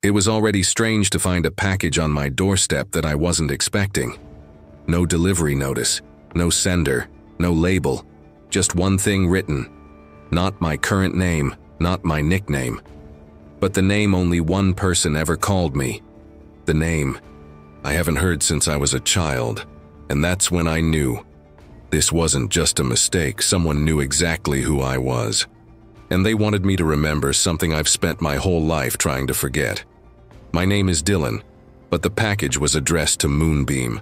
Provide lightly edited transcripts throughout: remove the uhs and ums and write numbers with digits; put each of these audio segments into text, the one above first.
It was already strange to find a package on my doorstep that I wasn't expecting. No delivery notice, no sender, no label, just one thing written. Not my current name, not my nickname, but the name only one person ever called me. The name I haven't heard since I was a child, and that's when I knew. This wasn't just a mistake, someone knew exactly who I was. And they wanted me to remember something I've spent my whole life trying to forget. My name is Dylan, but the package was addressed to Moonbeam.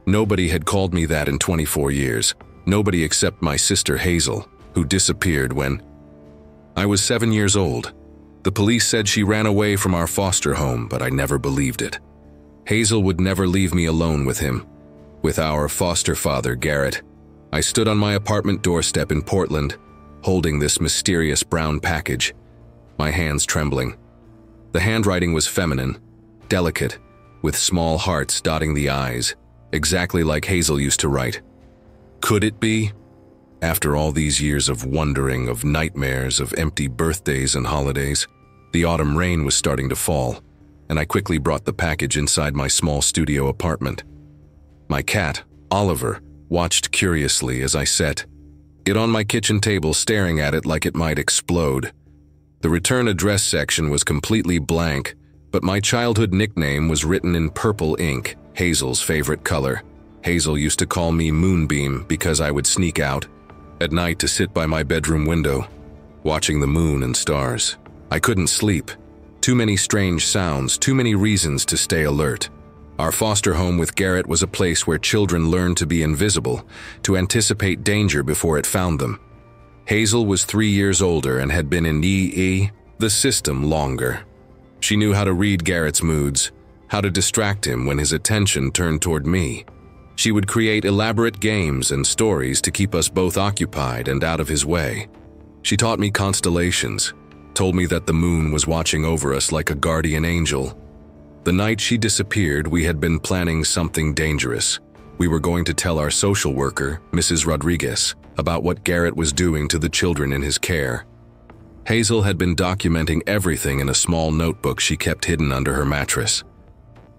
Nobody had called me that in 24 years. Nobody except my sister Hazel, who disappeared when I was 7 years old. The police said she ran away from our foster home, but I never believed it. Hazel would never leave me alone with him. With our foster father, Garrett. I stood on my apartment doorstep in Portland, holding this mysterious brown package, my hands trembling. The handwriting was feminine, delicate, with small hearts dotting the eyes, exactly like Hazel used to write. Could it be? After all these years of wondering, of nightmares, of empty birthdays and holidays, the autumn rain was starting to fall, and I quickly brought the package inside my small studio apartment. My cat, Oliver, watched curiously as I set it on my kitchen table, staring at it like it might explode. The return address section was completely blank, but my childhood nickname was written in purple ink, Hazel's favorite color. Hazel used to call me Moonbeam because I would sneak out at night to sit by my bedroom window, watching the moon and stars. I couldn't sleep. Too many strange sounds, too many reasons to stay alert. Our foster home with Garrett was a place where children learned to be invisible, to anticipate danger before it found them. Hazel was 3 years older and had been in the system longer. She knew how to read Garrett's moods, how to distract him when his attention turned toward me. She would create elaborate games and stories to keep us both occupied and out of his way. She taught me constellations, told me that the moon was watching over us like a guardian angel. The night she disappeared, we had been planning something dangerous. We were going to tell our social worker, Mrs. Rodriguez, about what Garrett was doing to the children in his care. Hazel had been documenting everything in a small notebook she kept hidden under her mattress.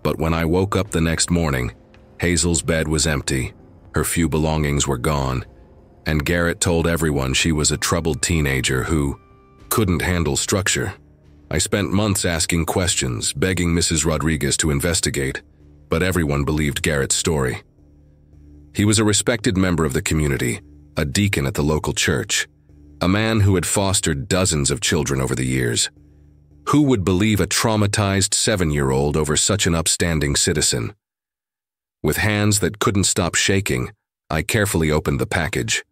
But when I woke up the next morning, Hazel's bed was empty, her few belongings were gone, and Garrett told everyone she was a troubled teenager who couldn't handle structure. I spent months asking questions, begging Mrs. Rodriguez to investigate, but everyone believed Garrett's story. He was a respected member of the community, a deacon at the local church, a man who had fostered dozens of children over the years. Who would believe a traumatized 7-year-old over such an upstanding citizen? With hands that couldn't stop shaking, I carefully opened the package.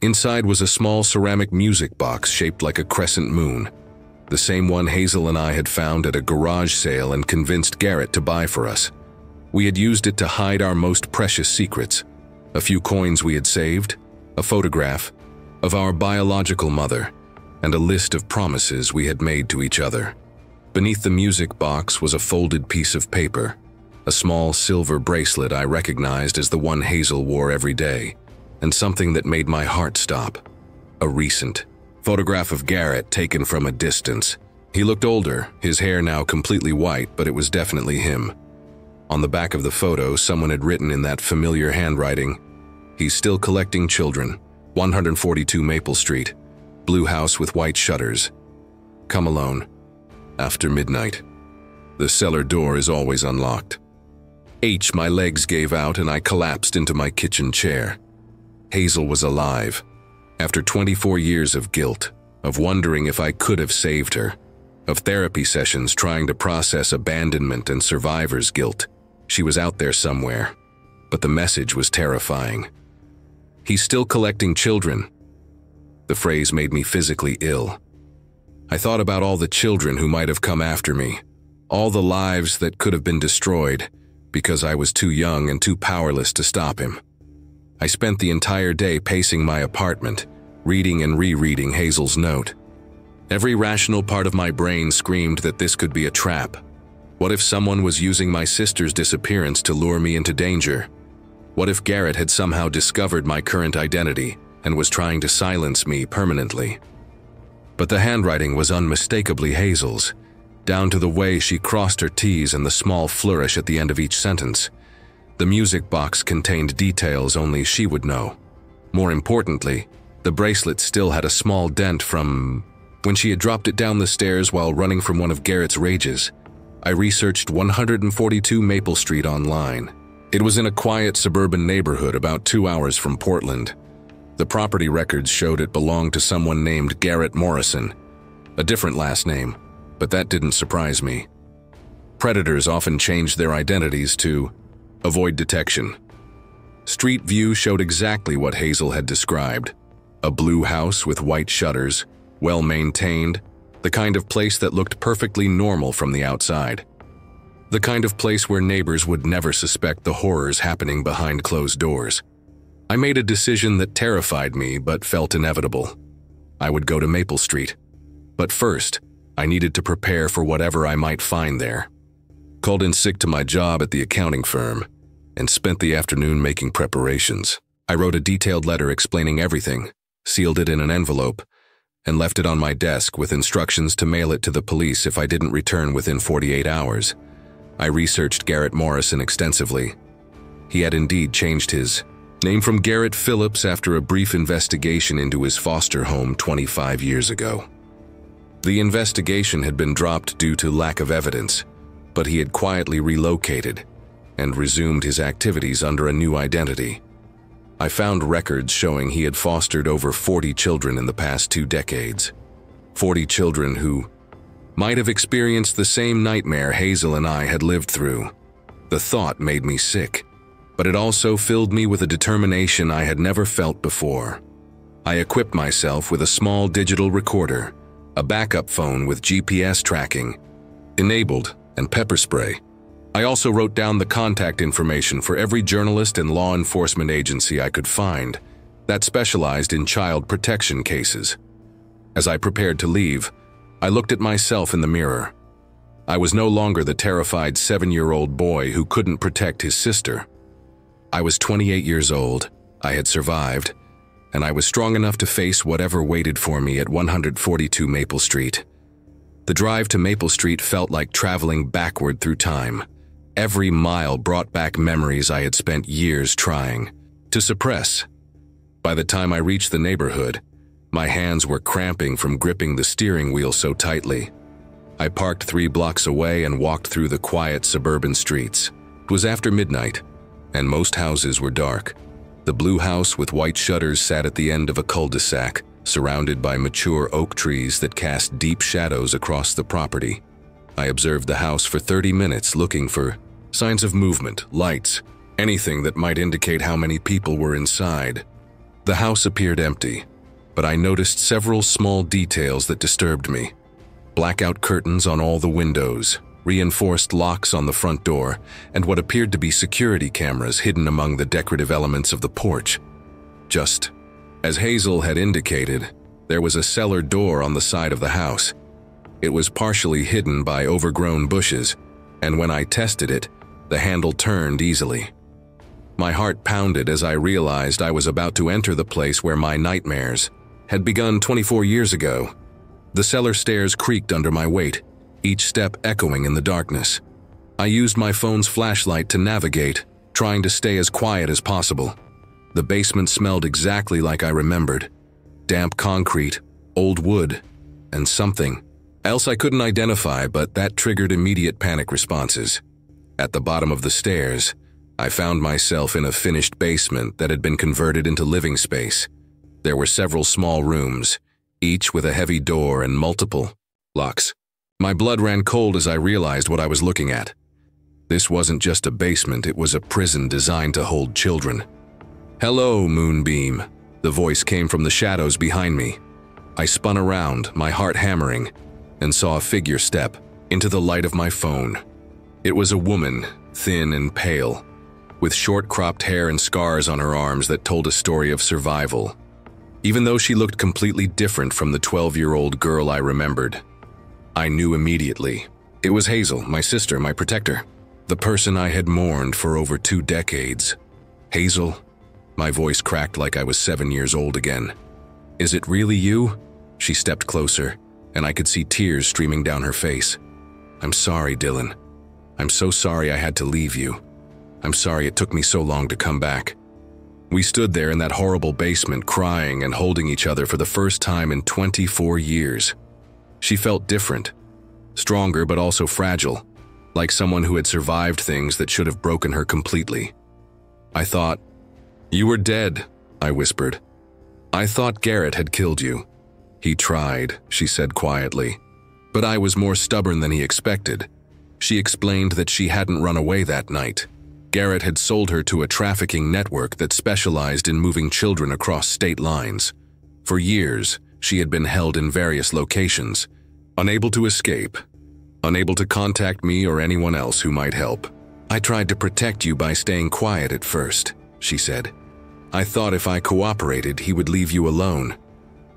Inside was a small ceramic music box shaped like a crescent moon, the same one Hazel and I had found at a garage sale and convinced Garrett to buy for us. We had used it to hide our most precious secrets, a few coins we had saved, a photograph of our biological mother, and a list of promises we had made to each other. Beneath the music box was a folded piece of paper, a small silver bracelet I recognized as the one Hazel wore every day, and something that made my heart stop. A recent photograph of Garrett taken from a distance. He looked older, his hair now completely white, but it was definitely him. On the back of the photo, someone had written in that familiar handwriting, "He's still collecting children, 142 Maple Street, blue house with white shutters. Come alone. After midnight. The cellar door is always unlocked." My legs gave out and I collapsed into my kitchen chair. Hazel was alive. After 24 years of guilt, of wondering if I could have saved her, of therapy sessions trying to process abandonment and survivor's guilt, she was out there somewhere. But the message was terrifying. He's still collecting children. The phrase made me physically ill. I thought about all the children who might have come after me, all the lives that could have been destroyed because I was too young and too powerless to stop him. I spent the entire day pacing my apartment, reading and rereading Hazel's note. Every rational part of my brain screamed that this could be a trap. What if someone was using my sister's disappearance to lure me into danger? What if Garrett had somehow discovered my current identity and was trying to silence me permanently? But the handwriting was unmistakably Hazel's. down to the way she crossed her T's and the small flourish at the end of each sentence. The music box contained details only she would know. More importantly, the bracelet still had a small dent from when she had dropped it down the stairs while running from one of Garrett's rages. I researched 142 Maple Street online. It was in a quiet suburban neighborhood about 2 hours from Portland. The property records showed it belonged to someone named Garrett Morrison, a different last name, but that didn't surprise me. Predators often changed their identities to avoid detection. Street View showed exactly what Hazel had described: a blue house with white shutters, well-maintained, the kind of place that looked perfectly normal from the outside. The kind of place where neighbors would never suspect the horrors happening behind closed doors. I made a decision that terrified me but felt inevitable. I would go to Maple Street. But first, I needed to prepare for whatever I might find there. Called in sick to my job at the accounting firm and spent the afternoon making preparations. I wrote a detailed letter explaining everything, sealed it in an envelope, and left it on my desk with instructions to mail it to the police if I didn't return within 48 hours. I researched Garrett Morrison extensively. He had indeed changed his name from Garrett Phillips after a brief investigation into his foster home 25 years ago. The investigation had been dropped due to lack of evidence, but he had quietly relocated and resumed his activities under a new identity. I found records showing he had fostered over 40 children in the past 2 decades. 40 children who might have experienced the same nightmare Hazel and I had lived through. The thought made me sick, but it also filled me with a determination I had never felt before. I equipped myself with a small digital recorder, a backup phone with GPS tracking enabled, and pepper spray. I also wrote down the contact information for every journalist and law enforcement agency I could find that specialized in child protection cases. As I prepared to leave, I looked at myself in the mirror. I was no longer the terrified 7-year-old boy who couldn't protect his sister. I was 28 years old, I had survived, and I was strong enough to face whatever waited for me at 142 Maple Street. The drive to Maple Street felt like traveling backward through time. Every mile brought back memories I had spent years trying to suppress. By the time I reached the neighborhood, my hands were cramping from gripping the steering wheel so tightly. I parked 3 blocks away and walked through the quiet suburban streets. It was after midnight, and most houses were dark. The blue house with white shutters sat at the end of a cul-de-sac, surrounded by mature oak trees that cast deep shadows across the property. I observed the house for 30 minutes looking for signs of movement, lights, anything that might indicate how many people were inside. The house appeared empty, but I noticed several small details that disturbed me. Blackout curtains on all the windows, reinforced locks on the front door, and what appeared to be security cameras hidden among the decorative elements of the porch. Just as Hazel had indicated, there was a cellar door on the side of the house. It was partially hidden by overgrown bushes, and when I tested it, the handle turned easily. My heart pounded as I realized I was about to enter the place where my nightmares had begun 24 years ago. The cellar stairs creaked under my weight, each step echoing in the darkness. I used my phone's flashlight to navigate, trying to stay as quiet as possible. The basement smelled exactly like I remembered: damp concrete, old wood, and something else I couldn't identify, but that triggered immediate panic responses. At the bottom of the stairs, I found myself in a finished basement that had been converted into living space. There were several small rooms, each with a heavy door and multiple locks. My blood ran cold as I realized what I was looking at. This wasn't just a basement, it was a prison designed to hold children. "Hello, Moonbeam," the voice came from the shadows behind me. I spun around, my heart hammering, and saw a figure step into the light of my phone. It was a woman, thin and pale, with short cropped hair and scars on her arms that told a story of survival. Even though she looked completely different from the 12-year-old girl I remembered, I knew immediately. It was Hazel, my sister, my protector, the person I had mourned for over 2 decades. "Hazel?" My voice cracked like I was 7 years old again. "Is it really you?" She stepped closer, and I could see tears streaming down her face. I'm sorry, Dylan. I'm so sorry I had to leave you. I'm sorry it took me so long to come back." We stood there in that horrible basement crying and holding each other for the first time in 24 years. She felt different, stronger but also fragile, like someone who had survived things that should have broken her completely. I thought, "You were dead," I whispered. "I thought Garrett had killed you." "He tried," she said quietly. "But I was more stubborn than he expected." She explained that she hadn't run away that night. Garrett had sold her to a trafficking network that specialized in moving children across state lines. For years, she had been held in various locations, unable to escape, unable to contact me or anyone else who might help. "I tried to protect you by staying quiet at first," she said. "I thought if I cooperated, he would leave you alone.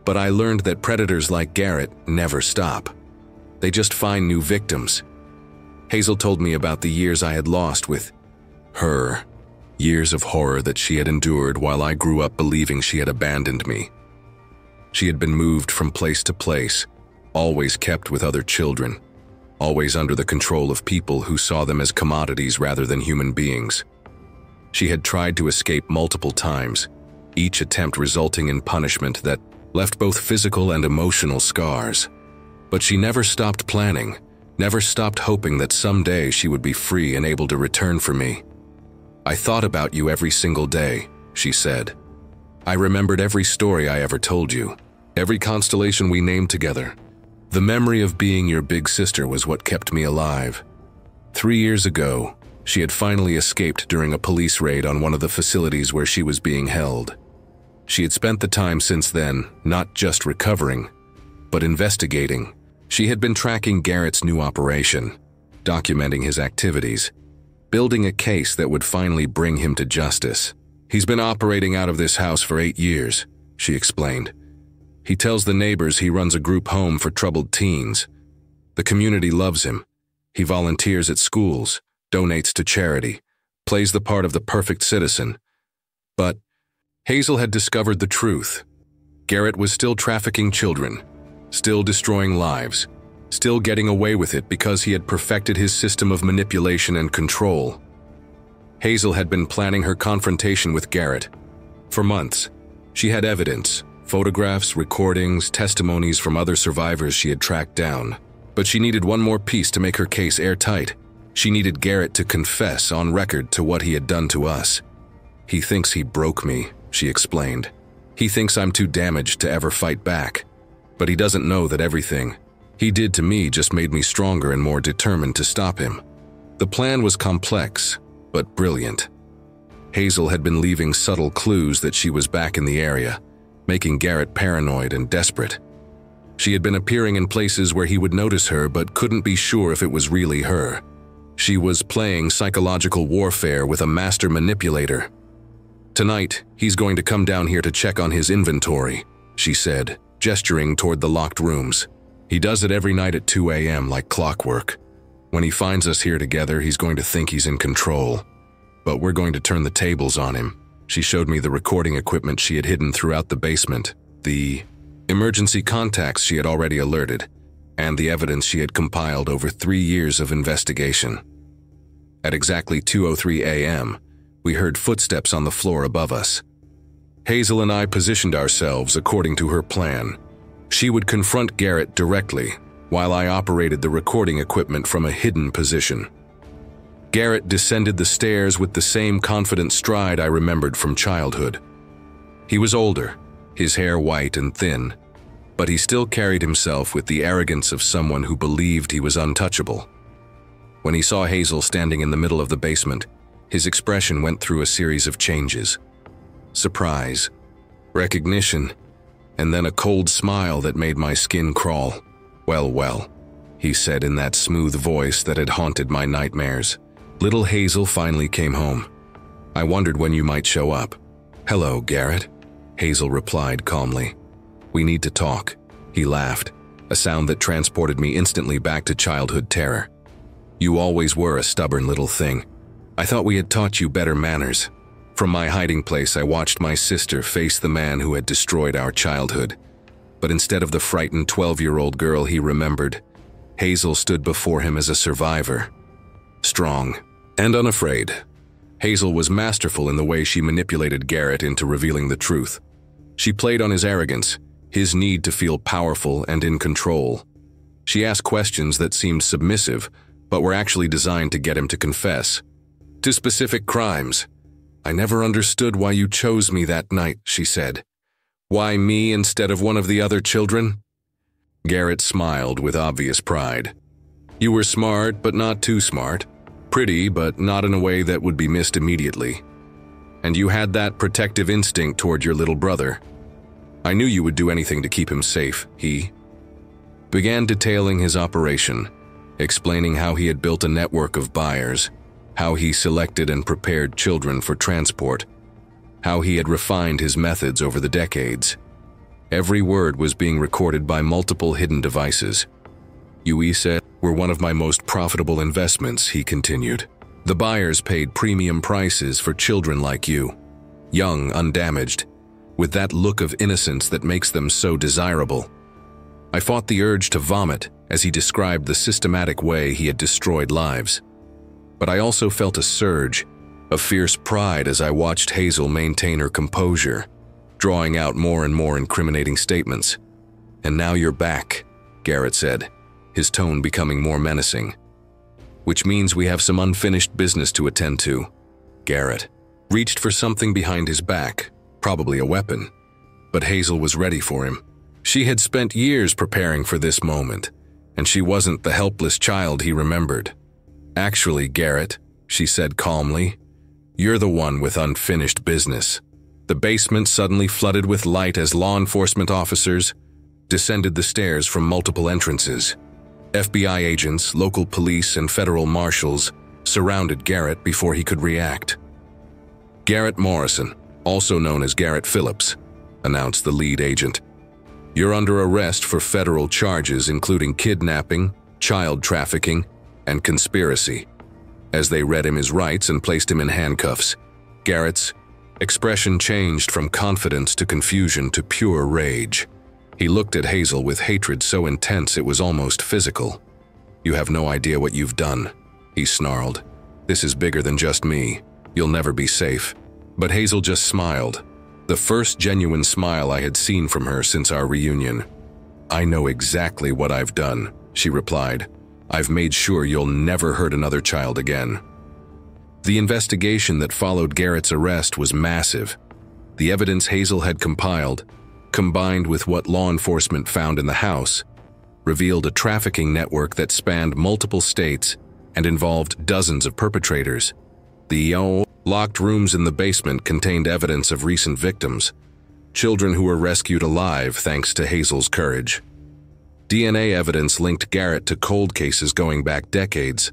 But I learned that predators like Garrett never stop. They just find new victims." Hazel told me about the years I had lost with her, years of horror that she had endured while I grew up believing she had abandoned me. She had been moved from place to place, always kept with other children, always under the control of people who saw them as commodities rather than human beings. She had tried to escape multiple times, each attempt resulting in punishment that left both physical and emotional scars. But she never stopped planning, never stopped hoping that someday she would be free and able to return for me. "I thought about you every single day," she said. "I remembered every story I ever told you, every constellation we named together. The memory of being your big sister was what kept me alive." 3 years ago, she had finally escaped during a police raid on one of the facilities where she was being held. She had spent the time since then not just recovering, but investigating. She had been tracking Garrett's new operation, documenting his activities, building a case that would finally bring him to justice. "He's been operating out of this house for 8 years, she explained. "He tells the neighbors he runs a group home for troubled teens. The community loves him. He volunteers at schools, donates to charity, plays the part of the perfect citizen." But Hazel had discovered the truth. Garrett was still trafficking children, still destroying lives, still getting away with it because he had perfected his system of manipulation and control. Hazel had been planning her confrontation with Garrett. For months, she had evidence, photographs, recordings, testimonies from other survivors she had tracked down. But she needed one more piece to make her case airtight. She needed Garrett to confess on record to what he had done to us. "He thinks he broke me," she explained. "He thinks I'm too damaged to ever fight back. But he doesn't know that everything he did to me just made me stronger and more determined to stop him." The plan was complex, but brilliant. Hazel had been leaving subtle clues that she was back in the area, making Garrett paranoid and desperate. She had been appearing in places where he would notice her but couldn't be sure if it was really her. She was playing psychological warfare with a master manipulator. "Tonight, he's going to come down here to check on his inventory," she said, gesturing toward the locked rooms. "He does it every night at 2 a.m. like clockwork. When he finds us here together, he's going to think he's in control. But we're going to turn the tables on him." She showed me the recording equipment she had hidden throughout the basement, the emergency contacts she had already alerted, and the evidence she had compiled over 3 years of investigation. At exactly 2:03 a.m., we heard footsteps on the floor above us. Hazel and I positioned ourselves according to her plan. She would confront Garrett directly, while I operated the recording equipment from a hidden position. Garrett descended the stairs with the same confident stride I remembered from childhood. He was older, his hair white and thin, but he still carried himself with the arrogance of someone who believed he was untouchable. When he saw Hazel standing in the middle of the basement, his expression went through a series of changes. Surprise, recognition, and then a cold smile that made my skin crawl. Well, he said in that smooth voice that had haunted my nightmares. "Little Hazel finally came home. I wondered when you might show up." "Hello, Garrett," Hazel replied calmly. "We need to talk." He laughed, a sound that transported me instantly back to childhood terror. "You always were a stubborn little thing. I thought we had taught you better manners." From my hiding place, I watched my sister face the man who had destroyed our childhood. But instead of the frightened 12-year-old girl he remembered, Hazel stood before him as a survivor, strong and unafraid. Hazel was masterful in the way she manipulated Garrett into revealing the truth. She played on his arrogance, his need to feel powerful and in control. She asked questions that seemed submissive, but were actually designed to get him to confess to specific crimes. "I never understood why you chose me that night," she said. "Why me instead of one of the other children?" Garrett smiled with obvious pride. "You were smart, but not too smart. Pretty, but not in a way that would be missed immediately. And you had that protective instinct toward your little brother. I knew you would do anything to keep him safe." He began detailing his operation, explaining how he had built a network of buyers, how he selected and prepared children for transport, how he had refined his methods over the decades. Every word was being recorded by multiple hidden devices. "You said were one of my most profitable investments," he continued. "The buyers paid premium prices for children like you, young, undamaged, with that look of innocence that makes them so desirable." I fought the urge to vomit as he described the systematic way he had destroyed lives. But I also felt a surge of fierce pride as I watched Hazel maintain her composure, drawing out more and more incriminating statements. "And now you're back," Garrett said, his tone becoming more menacing. "Which means we have some unfinished business to attend to." Garrett reached for something behind his back, probably a weapon, but Hazel was ready for him. She had spent years preparing for this moment, and she wasn't the helpless child he remembered. "Actually, Garrett," she said calmly, "you're the one with unfinished business." The basement suddenly flooded with light as law enforcement officers descended the stairs from multiple entrances. FBI agents, local police, and federal marshals surrounded Garrett before he could react. "Garrett Morrison, also known as Garrett Phillips," announced the lead agent. "You're under arrest for federal charges including kidnapping, child trafficking, and conspiracy." As they read him his rights and placed him in handcuffs, Garrett's expression changed from confidence to confusion to pure rage. He looked at Hazel with hatred so intense it was almost physical. "You have no idea what you've done," he snarled. "This is bigger than just me. You'll never be safe." But Hazel just smiled, the first genuine smile I had seen from her since our reunion. "I know exactly what I've done," she replied. "I've made sure you'll never hurt another child again." The investigation that followed Garrett's arrest was massive. The evidence Hazel had compiled, combined with what law enforcement found in the house, revealed a trafficking network that spanned multiple states and involved dozens of perpetrators. The locked rooms in the basement contained evidence of recent victims, children who were rescued alive thanks to Hazel's courage. DNA evidence linked Garrett to cold cases going back decades.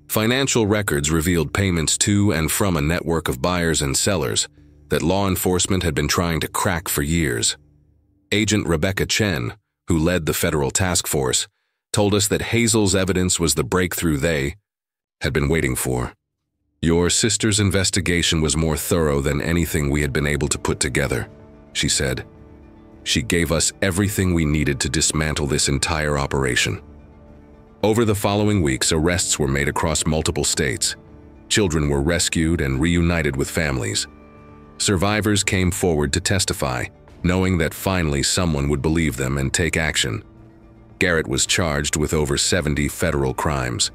Financial records revealed payments to and from a network of buyers and sellers that law enforcement had been trying to crack for years. Agent Rebecca Chen, who led the federal task force, told us that Hazel's evidence was the breakthrough they had been waiting for. "Your sister's investigation was more thorough than anything we had been able to put together," she said. "She gave us everything we needed to dismantle this entire operation." Over the following weeks, arrests were made across multiple states. Children were rescued and reunited with families. Survivors came forward to testify, knowing that finally someone would believe them and take action. Garrett was charged with over 70 federal crimes.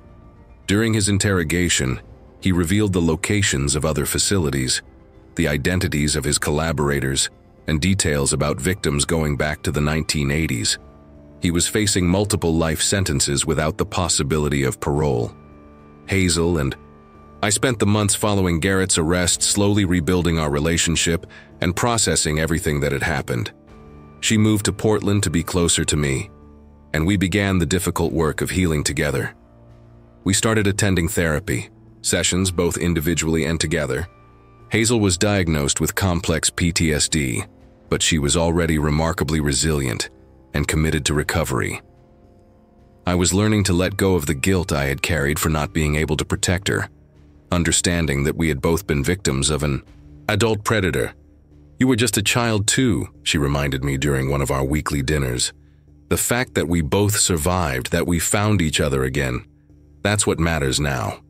During his interrogation, he revealed the locations of other facilities, the identities of his collaborators, and details about victims going back to the 1980s. He was facing multiple life sentences without the possibility of parole. Hazel and I spent the months following Garrett's arrest slowly rebuilding our relationship and processing everything that had happened. She moved to Portland to be closer to me, and we began the difficult work of healing together. We started attending therapy, sessions both individually and together. Hazel was diagnosed with complex PTSD, but she was already remarkably resilient and committed to recovery. I was learning to let go of the guilt I had carried for not being able to protect her, understanding that we had both been victims of an adult predator. "You were just a child too," she reminded me during one of our weekly dinners. The fact that we both survived, that we found each other again, that's what matters now.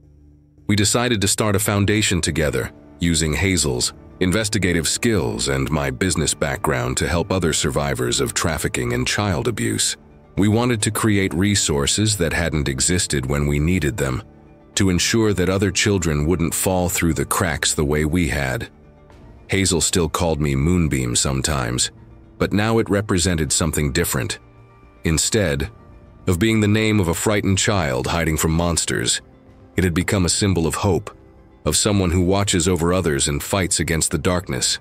We decided to start a foundation together, using Hazel's investigative skills and my business background to help other survivors of trafficking and child abuse. We wanted to create resources that hadn't existed when we needed them, to ensure that other children wouldn't fall through the cracks the way we had. Hazel still called me Moonbeam sometimes, but now it represented something different. Instead of being the name of a frightened child hiding from monsters, it had become a symbol of hope, of someone who watches over others and fights against the darkness.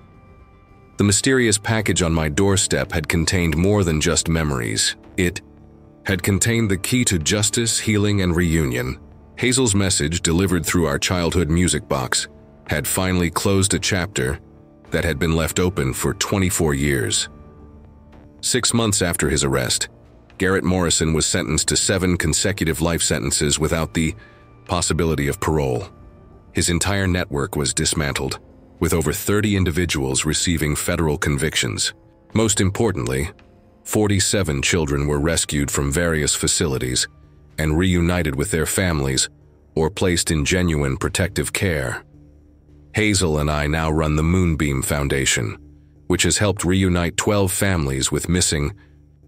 The mysterious package on my doorstep had contained more than just memories. It had contained the key to justice, healing, and reunion. Hazel's message, delivered through our childhood music box, had finally closed a chapter that had been left open for 24 years. 6 months after his arrest, Garrett Morrison was sentenced to 7 consecutive life sentences without the possibility of parole. His entire network was dismantled, with over 30 individuals receiving federal convictions. Most importantly, 47 children were rescued from various facilities and reunited with their families or placed in genuine protective care. Hazel and I now run the Moonbeam Foundation, which has helped reunite 12 families with missing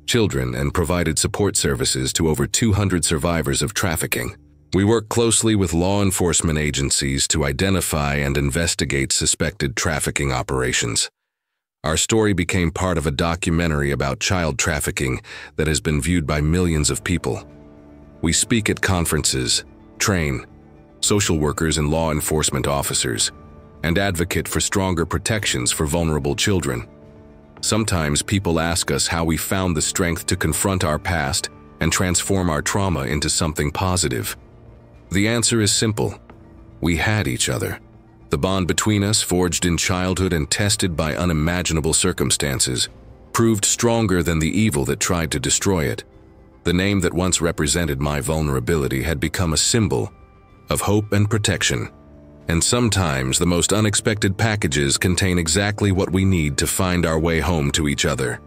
children and provided support services to over 200 survivors of trafficking. We work closely with law enforcement agencies to identify and investigate suspected trafficking operations. Our story became part of a documentary about child trafficking that has been viewed by millions of people. We speak at conferences, train social workers and law enforcement officers, and advocate for stronger protections for vulnerable children. Sometimes people ask us how we found the strength to confront our past and transform our trauma into something positive. The answer is simple. We had each other. The bond between us, forged in childhood and tested by unimaginable circumstances, proved stronger than the evil that tried to destroy it. The name that once represented my vulnerability had become a symbol of hope and protection. And sometimes the most unexpected packages contain exactly what we need to find our way home to each other.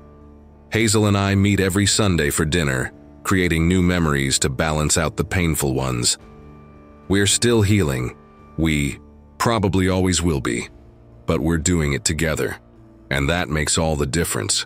Hazel and I meet every Sunday for dinner, creating new memories to balance out the painful ones. We're still healing. We probably always will be. But we're doing it together. And that makes all the difference.